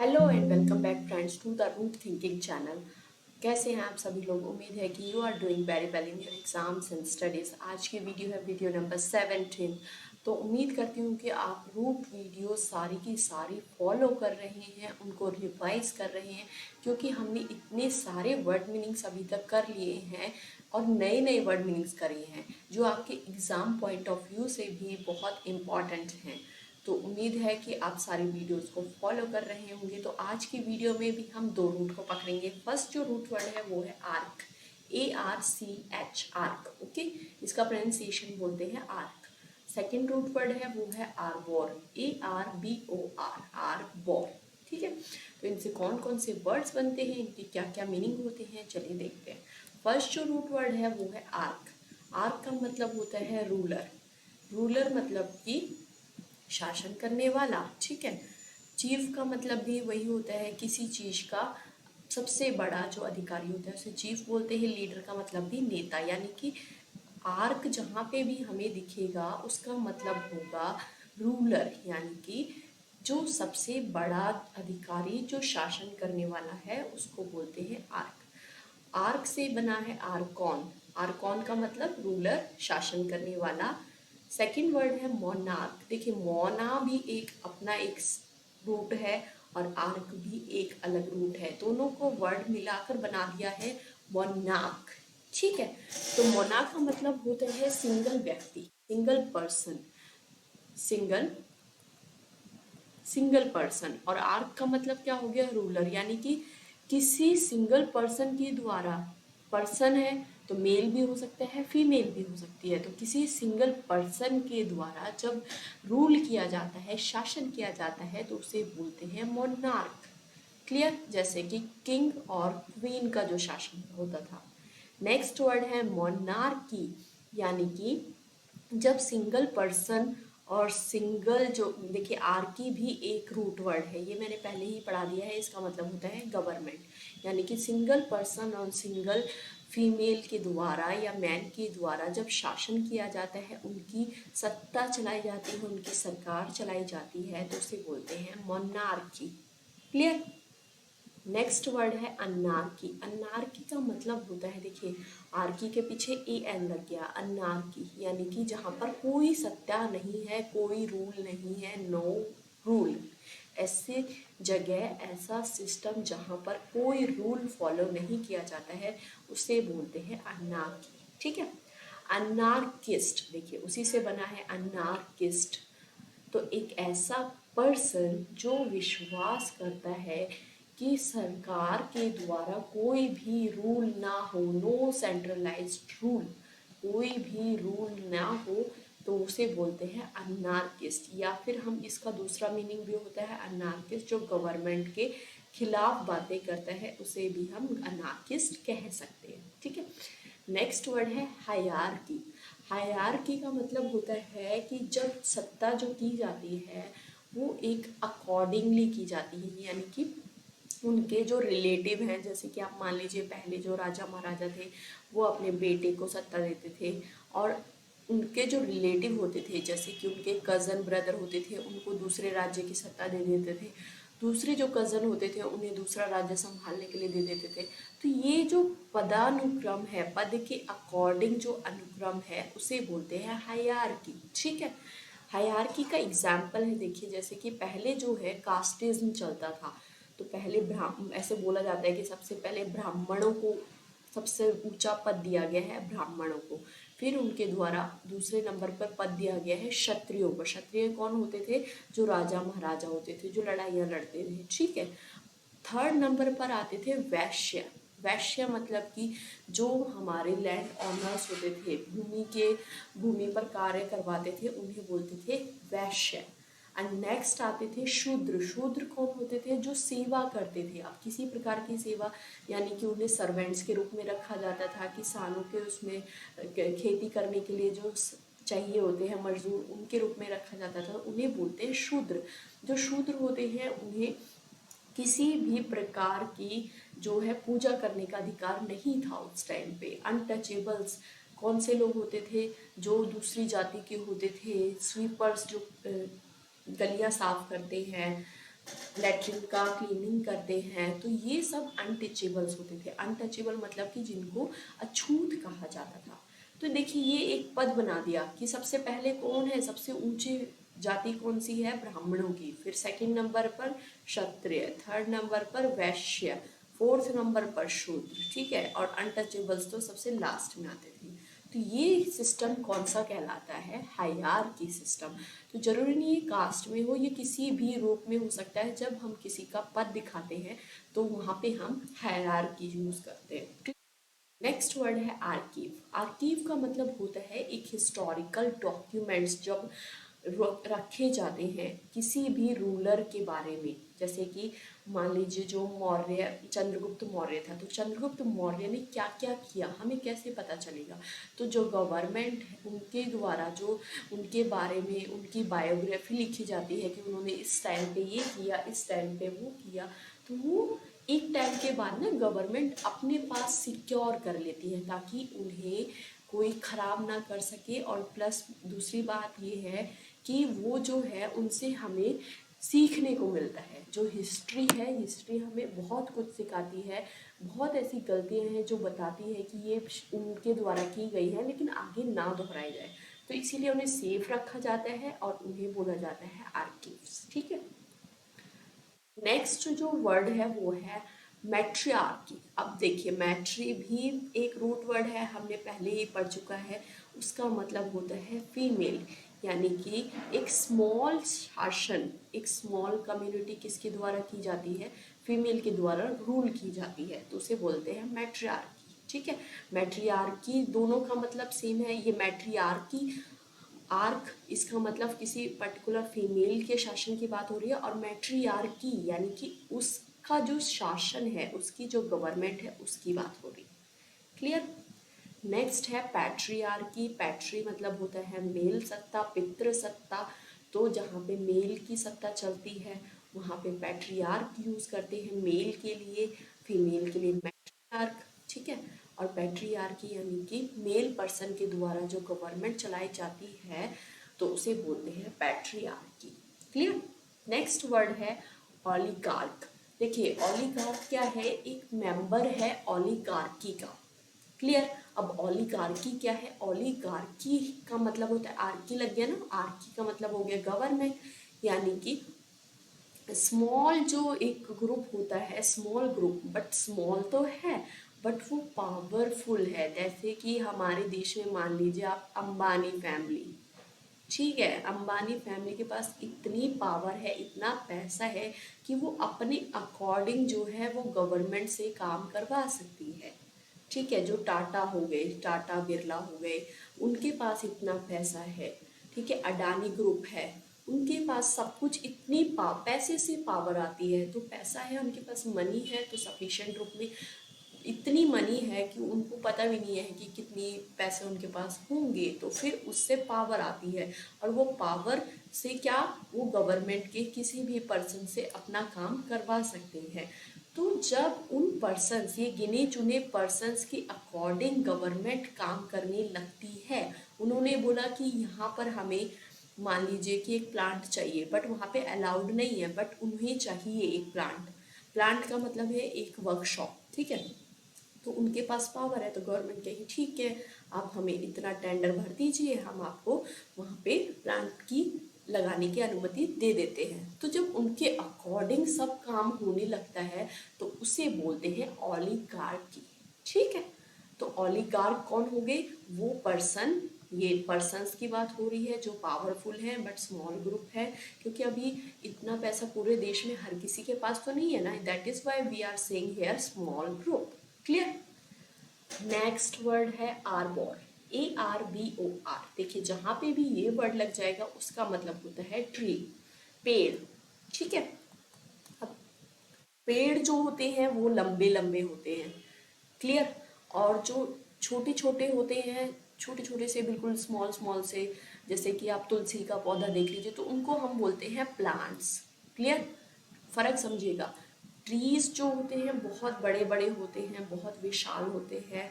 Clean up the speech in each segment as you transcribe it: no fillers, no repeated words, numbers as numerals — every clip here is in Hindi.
Hello and welcome back friends to the root thinking channel. कैसे हैं आप सभी लोग? उम्मीद है कि you are doing very well in your exams and studies. आज की वीडियो है वीडियो नंबर 17। तो उम्मीद करती हूँ कि आप रूट वीडियो सारी की सारी फॉलो कर रहे हैं, उनको रिवाइज कर रहे हैं, क्योंकि हमने इतने सारे वर्ड मीनिंग्स अभी तक कर लिए हैं और नए नए वर्ड मीनिंग्स करे हैं जो आपके एग्ज़ाम पॉइंट ऑफ व्यू से भी बहुत इम्पॉर्टेंट हैं। तो उम्मीद है कि आप सारी वीडियोस को फॉलो कर रहे होंगे। तो आज की वीडियो में भी हम दो रूट को पकड़ेंगे। फर्स्ट जो रूट वर्ड है वो है आर्क, ARCH, आर्क। ओके, इसका प्रोनाउंसिएशन बोलते हैं आर्क। सेकेंड रूट वर्ड है वो है आर्बोर, ARBOR, आर्बोर। ठीक है, तो इनसे कौन कौन से वर्ड्स बनते हैं, इनके क्या क्या मीनिंग होते हैं, चलिए देखते हैं। फर्स्ट जो रूट वर्ड है वो है आर्क। आर्क का मतलब होता है रूलर। रूलर मतलब कि शासन करने वाला। ठीक है, चीफ का मतलब भी वही होता है, किसी चीज का सबसे बड़ा जो अधिकारी होता है उसे चीफ बोलते हैं। लीडर का मतलब भी नेता, यानी कि आर्क जहाँ पे भी हमें दिखेगा उसका मतलब होगा रूलर, यानी कि जो सबसे बड़ा अधिकारी जो शासन करने वाला है उसको बोलते हैं आर्क। आर्क से बना है आर्कॉन। आर्कॉन का मतलब रूलर, शासन करने वाला। सेकंड वर्ड है मोनार्क। देखिए, मोना भी एक अपना एक रूट है और आर्क भी एक अलग रूट है, दोनों को वर्ड मिलाकर बना दिया है मोनार्क। ठीक है, तो मोनार्क का मतलब होता है सिंगल व्यक्ति, single person, single single person. और आर्क का मतलब क्या हो गया? रूलर, यानी कि किसी सिंगल पर्सन के द्वारा, पर्सन है तो मेल भी हो सकता है फीमेल भी हो सकती है, तो किसी सिंगल पर्सन के द्वारा जब रूल किया जाता है, शासन किया जाता है, तो उसे बोलते हैं मोनार्क। क्लियर? जैसे कि किंग और क्वीन का जो शासन होता था। नेक्स्ट वर्ड है मोनार्की, यानी कि जब सिंगल पर्सन और सिंगल जो, देखिए आर्की भी एक रूट वर्ड है, ये मैंने पहले ही पढ़ा दिया है। इसका मतलब होता है गवर्नमेंट, यानी कि सिंगल पर्सन और सिंगल फीमेल के द्वारा या मैन के द्वारा जब शासन किया जाता है, उनकी सत्ता चलाई जाती है, उनकी सरकार चलाई जाती है, तो उसे बोलते हैं मोनार्की। क्लियर? नेक्स्ट वर्ड है अन्नार्की। अन्नार्की का मतलब होता है, देखिए आर्की के पीछे ए एन लग गया, अन्नार्की यानी कि जहाँ पर कोई सत्ता नहीं है, कोई रूल नहीं है, नो रूल। ऐसे जगह, ऐसा सिस्टम जहाँ पर कोई रूल फॉलो नहीं किया जाता है, उसे बोलते हैं अन्नार्की। ठीक है, अनार्किस्ट, देखिए उसी से बना है अनार्किस्ट। तो एक ऐसा पर्सन जो विश्वास करता है कि सरकार के द्वारा कोई भी रूल ना हो, नो सेंट्रलाइज्ड रूल, कोई भी रूल ना हो, तो उसे बोलते हैं अनार्किस्ट। या फिर हम इसका दूसरा मीनिंग भी होता है अनार्किस्ट, जो गवर्नमेंट के खिलाफ बातें करता है, उसे भी हम अनार्किस्ट कह सकते हैं। ठीक है, नेक्स्ट वर्ड है हायरार्की। हायरार्की का मतलब होता है कि जब सत्ता जो की जाती है वो एक अकॉर्डिंगली की जाती है, यानी कि उनके जो रिलेटिव हैं, जैसे कि आप मान लीजिए पहले जो राजा महाराजा थे वो अपने बेटे को सत्ता देते थे, और उनके जो रिलेटिव होते थे, जैसे कि उनके कज़न ब्रदर होते थे, उनको दूसरे राज्य की सत्ता दे देते थे। दूसरे जो कज़न होते थे उन्हें दूसरा राज्य संभालने के लिए दे देते थे। तो ये जो पदानुक्रम है, पद के अकॉर्डिंग जो अनुक्रम है, उसे बोलते हैं हायरार्की। ठीक है, हायरार्की का एग्जाम्पल है, देखिए जैसे कि पहले जो है कास्टिज्म चलता था, तो पहले ऐसे बोला जाता है कि सबसे पहले ब्राह्मणों को सबसे ऊंचा पद दिया गया है, ब्राह्मणों को। फिर उनके द्वारा दूसरे नंबर पर पद दिया गया है क्षत्रियों को। क्षत्रिय कौन होते थे? जो राजा महाराजा होते थे, जो लड़ाइयाँ लड़ते थे। ठीक है, थर्ड नंबर पर आते थे वैश्य। वैश्य मतलब कि जो हमारे लैंड ऑनर्स होते थे, भूमि पर कार्य करवाते थे, उन्हें बोलते थे वैश्य। एंड नेक्स्ट आते थे शूद्र। शूद्र कौन होते थे? जो सेवा करते थे, अब किसी प्रकार की सेवा, यानी कि उन्हें सर्वेंट्स के रूप में रखा जाता था, किसानों के उसमें खेती करने के लिए जो चाहिए होते हैं मजदूर, उनके रूप में रखा जाता था, उन्हें बोलते हैं शूद्र। जो शूद्र होते हैं उन्हें किसी भी प्रकार की जो है पूजा करने का अधिकार नहीं था उस टाइम पे। अनटचेबल्स कौन से लोग होते थे? जो दूसरी जाति के होते थे, स्वीपर्स जो गलियां साफ करते हैं, लेटरिन का क्लीनिंग करते हैं, तो ये सब अनटचेबल्स होते थे। अनटचेबल मतलब कि जिनको अछूत कहा जाता था। तो देखिए ये एक पद बना दिया कि सबसे पहले कौन है, सबसे ऊंची जाति कौन सी है, ब्राह्मणों की, फिर सेकंड नंबर पर क्षत्रिय, थर्ड नंबर पर वैश्य, फोर्थ नंबर पर शूद्र, ठीक है, और अनटचेबल्स तो सबसे लास्ट में आते थे। तो ये सिस्टम कौन सा कहलाता है, हायरार्की सिस्टम। तो जरूरी नहीं है कास्ट में हो, ये किसी भी रूप में हो सकता है। जब हम किसी का पद दिखाते हैं तो वहाँ पे हम हायरार्की यूज करते हैं। नेक्स्ट वर्ड है आर्कीव। आर्कीव का मतलब होता है एक हिस्टोरिकल डॉक्यूमेंट्स जब रखे जाते हैं किसी भी रूलर के बारे में। जैसे कि मान लीजिए जो मौर्य, चंद्रगुप्त मौर्य था, तो चंद्रगुप्त मौर्य ने क्या क्या किया हमें कैसे पता चलेगा। तो जो गवर्नमेंट है उनके द्वारा जो उनके बारे में उनकी बायोग्राफी लिखी जाती है कि उन्होंने इस टाइम पे ये किया, इस टाइम पे वो किया, तो वो एक टाइम के बाद ना गवर्नमेंट अपने पास सिक्योर कर लेती है ताकि उन्हें कोई खराब ना कर सके। और प्लस दूसरी बात ये है कि वो जो है उनसे हमें सीखने को मिलता है। जो हिस्ट्री है, हिस्ट्री हमें बहुत कुछ सिखाती है, बहुत ऐसी गलतियां हैं जो बताती है कि ये उनके द्वारा की गई है लेकिन आगे ना दोहराई जाए। तो इसीलिए उन्हें सेफ रखा जाता है और उन्हें बोला जाता है आर्कीव्स, ठीक है। नेक्स्ट जो वर्ड है वो है मैट्रियार्की। अब देखिए मैट्री भी एक रूट वर्ड है, हमने पहले ही पढ़ चुका है। उसका मतलब होता है फीमेल, यानी कि एक स्मॉल शासन, एक स्मॉल कम्युनिटी किसके द्वारा की जाती है, फीमेल के द्वारा रूल की जाती है, तो उसे बोलते हैं मैट्रियार्की, ठीक है। मैट्रियार्की दोनों का मतलब सेम है। ये मैट्रियार्की आर्क इसका मतलब किसी पर्टिकुलर फीमेल के शासन की बात हो रही है, और मैट्रियार्की यानी कि उसका जो शासन है, उसकी जो गवर्नमेंट है उसकी बात हो रही है। क्लियर। नेक्स्ट है पैट्रियार्की। पैट्री मतलब होता है मेल सत्ता, पितृ सत्ता। तो जहाँ पे मेल की सत्ता चलती है वहाँ पे पैट्रियार्क यूज करते हैं मेल के लिए, फीमेल के लिए मैट्रियार्क, ठीक है। और पैट्रियार्की यानी कि मेल पर्सन के द्वारा जो गवर्नमेंट चलाई जाती है तो उसे बोलते हैं पैट्रियार्की। क्लियर। नेक्स्ट वर्ड है ऑलिगार्क। देखिए ऑलिगार्क क्या है, एक मेंबर है ऑलिगार्की का। क्लियर। अब ओलिगार्की क्या है, ओलिगार्की का मतलब होता है, आर्की लग गया ना, आर्की का मतलब हो गया गवर्नमेंट, यानी कि स्मॉल जो एक ग्रुप होता है, स्मॉल ग्रुप, बट स्मॉल तो है बट वो पावरफुल है। जैसे कि हमारे देश में मान लीजिए आप अंबानी फैमिली, ठीक है, अंबानी फैमिली के पास इतनी पावर है, इतना पैसा है कि वो अपने अकॉर्डिंग जो है वो गवर्नमेंट से काम करवा सकती है, ठीक है। जो टाटा हो गए, टाटा बिरला हो गए, उनके पास इतना पैसा है, ठीक है। अडानी ग्रुप है, उनके पास सब कुछ, इतनी पैसे से पावर आती है, तो पैसा है उनके पास, मनी है, तो सफिशिएंट रूप में इतनी मनी है कि उनको पता भी नहीं है कि कितनी पैसे उनके पास होंगे, तो फिर उससे पावर आती है। और वो पावर से क्या, वो गवर्नमेंट के किसी भी पर्सन से अपना काम करवा सकते हैं। तो जब उन पर्सन्स, ये गिने चुने पर्सन्स के अकॉर्डिंग गवर्नमेंट काम करने लगती है, उन्होंने बोला कि यहाँ पर हमें मान लीजिए कि एक प्लांट चाहिए बट वहाँ पे अलाउड नहीं है, बट उन्हें चाहिए एक प्लांट। प्लांट का मतलब है एक वर्कशॉप, ठीक है। तो उनके पास पावर है, तो गवर्नमेंट कहेगी ठीक है आप हमें इतना टेंडर भर दीजिए, हम आपको वहाँ पे प्लांट की लगाने की अनुमति दे देते हैं। तो जब उनके अकॉर्डिंग सब काम होने लगता है तो उसे बोलते हैं ऑलिगार्की, ठीक है। तो ऑलिगार्क कौन हो गए, वो पर्सन, ये पर्सन्स की बात हो रही है जो पावरफुल है बट स्मॉल ग्रुप है, क्योंकि अभी इतना पैसा पूरे देश में हर किसी के पास तो नहीं है ना, that is why we are saying here small group. Clear. Next word है आर्बोर। ARBOR। देखिए जहां पे भी ये वर्ड लग जाएगा उसका मतलब होता है ट्री, पेड़, ठीक है। अब पेड़ जो होते हैं वो लंबे लंबे होते हैं, क्लियर। और जो छोटे छोटे होते हैं, छोटे छोटे से बिल्कुल स्मॉल स्मॉल से, जैसे कि आप तुलसी का पौधा देख लीजिए तो उनको हम बोलते हैं प्लांट्स। क्लियर। फर्क समझिएगा। ट्रीज जो होते हैं बहुत बड़े बड़े होते हैं, बहुत विशाल होते हैं,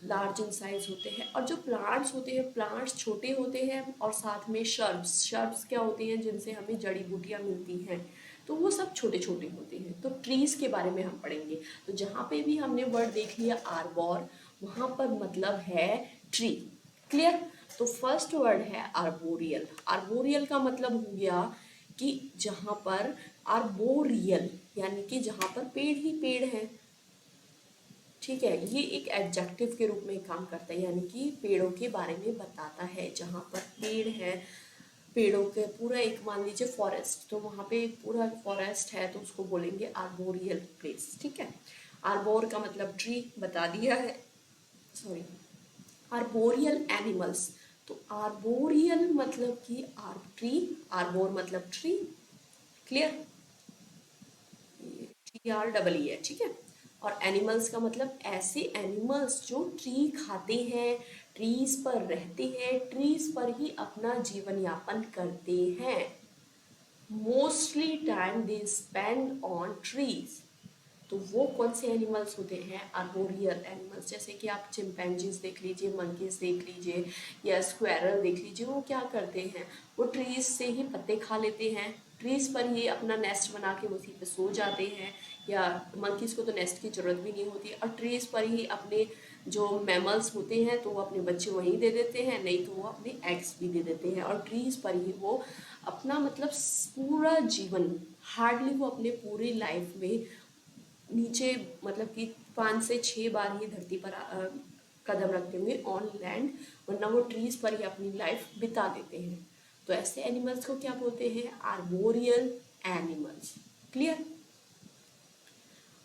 लार्ज इन साइज होते हैं। और जो प्लांट्स होते हैं, प्लांट्स छोटे होते हैं, और साथ में शर्ब्स, शर्ब्स क्या होते हैं, जिनसे हमें जड़ी बूटियां मिलती हैं, तो वो सब छोटे छोटे होते हैं। तो ट्रीज के बारे में हम पढ़ेंगे। तो जहाँ पे भी हमने वर्ड देख लिया आर्बोर, वहाँ पर मतलब है ट्री। क्लियर। तो फर्स्ट वर्ड है आर्बोरियल। आर्बोरियल का मतलब हो गया कि जहाँ पर आर्बोरियल यानी कि जहाँ पर पेड़ ही पेड़ है। ठीक है, ये एक एडजेक्टिव के रूप में काम करता है, यानी कि पेड़ों के बारे में बताता है। जहाँ पर पेड़ है, पेड़ों के पूरा एक मान लीजिए फॉरेस्ट, तो वहाँ पे एक पूरा फॉरेस्ट है तो उसको बोलेंगे आर्बोरियल प्लेस। ठीक है। आर्बोर का मतलब ट्री बता दिया है। Sorry, arboreal animals. तो आर्बोरियल मतलब कि ट्री, आर्बोर मतलब ट्री। क्लियर। TREE है। ठीक है। और एनिमल्स का मतलब ऐसे एनिमल्स जो ट्री खाते हैं, ट्रीज पर रहते हैं, ट्रीज पर ही अपना जीवन यापन करते हैं। Mostly time they spend on trees. तो वो कौन से एनिमल्स होते हैं? Arboreal animals. जैसे कि आप चिंपैंजीज देख लीजिए, मंकीज देख लीजिए, या स्क्वायरल देख लीजिए। वो क्या करते हैं? वो ट्रीज से ही पत्ते खा लेते हैं, ट्रीज पर ही अपना नेस्ट बना के उसी पे सो जाते हैं। या मंकीज को तो नेस्ट की जरूरत भी नहीं होती, और ट्रीज पर ही अपने जो मैमल्स होते हैं तो वो अपने बच्चे वहीं दे देते हैं, नहीं तो वो अपने एग्स भी दे देते हैं। और ट्रीज पर ही वो अपना मतलब पूरा जीवन, हार्डली वो अपने पूरी लाइफ में नीचे मतलब कि 5 से 6 बार ही धरती पर कदम रखते होंगे ऑन लैंड, वरना वो ट्रीज पर ही अपनी लाइफ बिता देते हैं। तो ऐसे एनिमल्स को क्या बोलते हैं? Arboreal animals. क्लियर।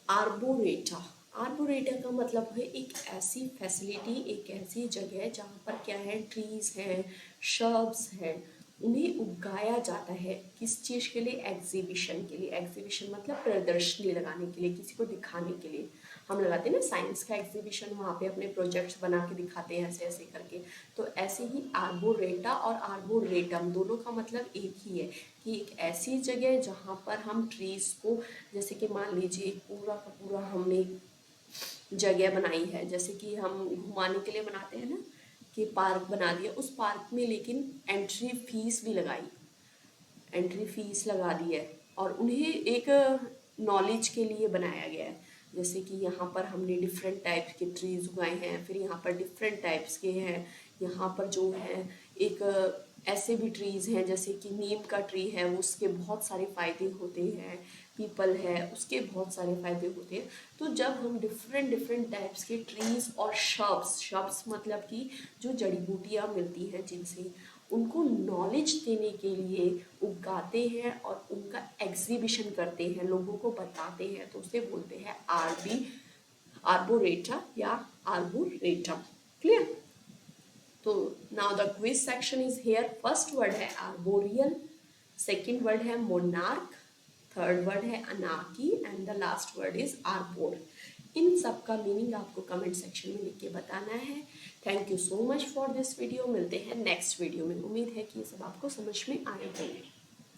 आर्बोरेटा। आर्बोरेटा का मतलब है एक ऐसी फैसिलिटी, एक ऐसी जगह जहाँ पर क्या है, ट्रीज है, शर्ब्स है, उन्हें उगाया जाता है। किस चीज़ के लिए? एग्जीबिशन के लिए। एग्जीबिशन मतलब प्रदर्शनी लगाने के लिए, किसी को दिखाने के लिए। हम लगाते हैं ना साइंस का एग्जीबिशन, वहाँ पे अपने प्रोजेक्ट्स बना के दिखाते हैं ऐसे ऐसे करके। तो ऐसे ही आर्बोरेटा और आर्बोरेटम दोनों का मतलब एक ही है, कि एक ऐसी जगह जहाँ पर हम ट्रीज को, जैसे कि मान लीजिए पूरा का पूरा हमने जगह बनाई है, जैसे कि हम घुमाने के लिए बनाते हैं ना, कि पार्क बना दिया, उस पार्क में लेकिन एंट्री फीस भी लगाई, एंट्री फीस लगा दी है, और उन्हें एक नॉलेज के लिए बनाया गया है। जैसे कि यहाँ पर हमने डिफरेंट टाइप्स के ट्रीज उगाए हैं, फिर यहाँ पर डिफरेंट टाइप्स के हैं। यहाँ पर जो है एक ऐसे भी ट्रीज हैं, जैसे कि नीम का ट्री है, वो उसके बहुत सारे फायदे होते हैं। पीपल है, उसके बहुत सारे फायदे होते हैं। तो जब हम डिफरेंट डिफरेंट टाइप्स के ट्रीज और शब्स, शब्स मतलब कि जो जड़ी बूटियाँ मिलती हैं जिनसे, उनको नॉलेज देने के लिए उगाते हैं और उनका एग्जीबिशन करते हैं, लोगों को बताते हैं, तो उसे बोलते हैं आर्बोरेटा या आर्बोरेटम। क्लियर। तो now the quiz section is here. First word है आर्बोरियल, सेकंड वर्ड है मोनार्क, थर्ड वर्ड है अनाकी, and the last word is arbor. इन सब का मीनिंग आपको कमेंट सेक्शन में लिख के बताना है। Thank you so much for this video. मिलते हैं नेक्स्ट वीडियो में। उम्मीद है कि ये सब आपको समझ में आए होंगे।